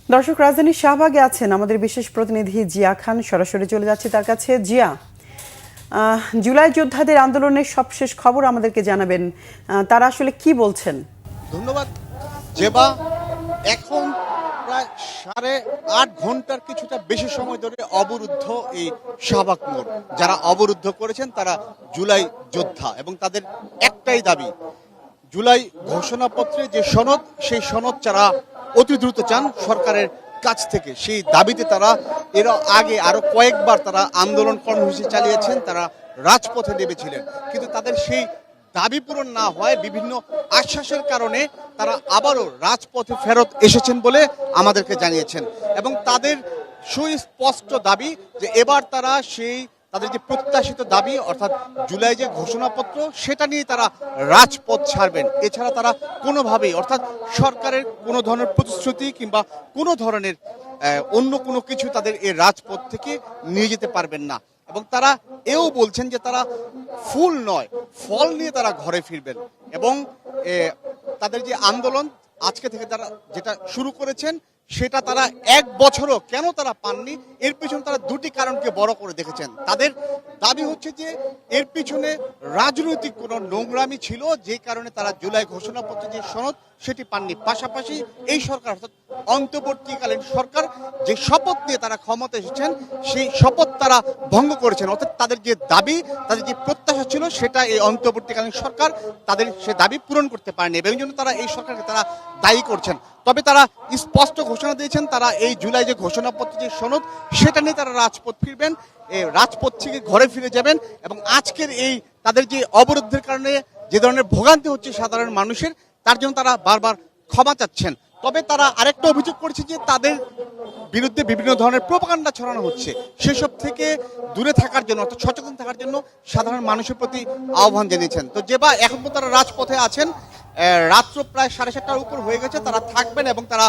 দর্শক, রাজধানীর শাহবাগে আছেন আমাদের বিশেষ প্রতিনিধি জিয়া খান। সরাসরি চলে যাচ্ছে তার কাছে। জিয়া, জুলাই যোদ্ধাদের আন্দোলনের সবশেষ খবর আমাদেরকে জানাবেন। তারা আসলে কি বলছেন? ধন্যবাদ জেবা। এখন প্রায় 8.5 ঘন্টার কিছুটা বেশি সময় ধরে অবরুদ্ধ এই শাহবাগ মোড়। যারা অবরুদ্ধ করেছেন তারা জুলাই যোদ্ধা এবং তাদের একটাই দাবি, জুলাই ঘোষণাপত্রে যে সনদ, সেই সনদ যারা অতি দ্রুত চান সরকারের কাছ থেকে। সেই দাবিতে তারা এর আগে আরো কয়েকবার তারা আন্দোলন কর্মসূচি চালিয়েছেন, তারা রাজপথে নেমেছিলেন, কিন্তু তাদের সেই দাবি পূরণ না হয় বিভিন্ন আশ্বাসের কারণে তারা আবারও রাজপথে ফেরত এসেছেন বলে আমাদেরকে জানিয়েছেন। এবং তাদের সুস্পষ্ট দাবি যে এবার তারা তাদের যে প্রত্যাশিত দাবি অর্থাৎ জুলাই যে ঘোষণাপত্র, সেটা নিয়ে তারা রাজপথ ছাড়বেন। এছাড়া তারা কোনোভাবেই অর্থাৎ সরকারের কোনো ধরনের প্রতিশ্রুতি কিংবা কোনো ধরনের অন্য কোনো কিছু তাদের এই রাজপথ থেকে নিয়ে যেতে পারবেন না। এবং তারা এও বলছেন যে তারা ফুল নয়, ফল নিয়ে তারা ঘরে ফিরবেন। এবং তাদের যে আন্দোলন আজকে থেকে তারা যেটা শুরু করেছেন, সেটা তারা 1 বছরও কেন তারা পাননি, এর পিছনে তারা দুটি কারণকে বড় করে দেখেছেন। তাদের দাবি হচ্ছে যে এর পিছনে রাজনৈতিক কোনো নোংরামি ছিল, যে কারণে তারা জুলাই ঘোষণাপত্রে যে সনদ সেটি পাননি। পাশাপাশি এই সরকার অর্থাৎ অন্তর্বর্তীকালীন সরকার যে শপথ নিয়ে তারা ক্ষমতা এসেছেন, সেই শপথ তারা ভঙ্গ করেছেন। অর্থাৎ তাদের যে দাবি, তাদের যে প্রত্যাশা ছিল, সেটা এই অন্তর্বর্তীকালীন সরকার তাদের সে দাবি পূরণ করতে পারেনি এবং এই জন্য তারা এই সরকারকে তারা দায়ী করছেন। তবে তারা স্পষ্ট ঘোষণা দিয়েছেন তারা এই জুলাই যে ঘোষণাপত্র যে সনদ, সেটা নিয়ে তারা রাজপথ ফিরবেন, এই রাজপথ থেকে ঘরে ফিরে যাবেন। এবং আজকের এই তাদের যে অবরোধের কারণে যে ধরনের ভোগান্তি হচ্ছে সাধারণ মানুষের, তার জন্য তারা বারবার ক্ষমা চাচ্ছেন। তবে তারা আরেকটা অভিযোগ করেছে যে তাদের বিরুদ্ধে বিভিন্ন ধরনের প্রোপাগান্ডা ছড়ানো হচ্ছে, সেসব থেকে দূরে থাকার জন্য অর্থাৎ সচেতন থাকার জন্য সাধারণ মানুষের প্রতি আহ্বান জানিয়েছেন। তো যেবা এখন তারা রাজপথে আছেন, রাত্র প্রায় 7:30টার উপর হয়ে গেছে, তারা থাকবেন এবং তারা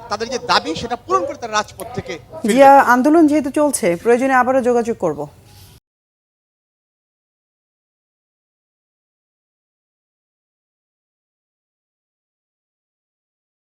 তাদের যে দাবি সেটা পূরণ করে তারা রাজপথ থেকে জিয়া, আন্দোলন যেহেতু চলছে, প্রয়োজনে আবারও যোগাযোগ করব।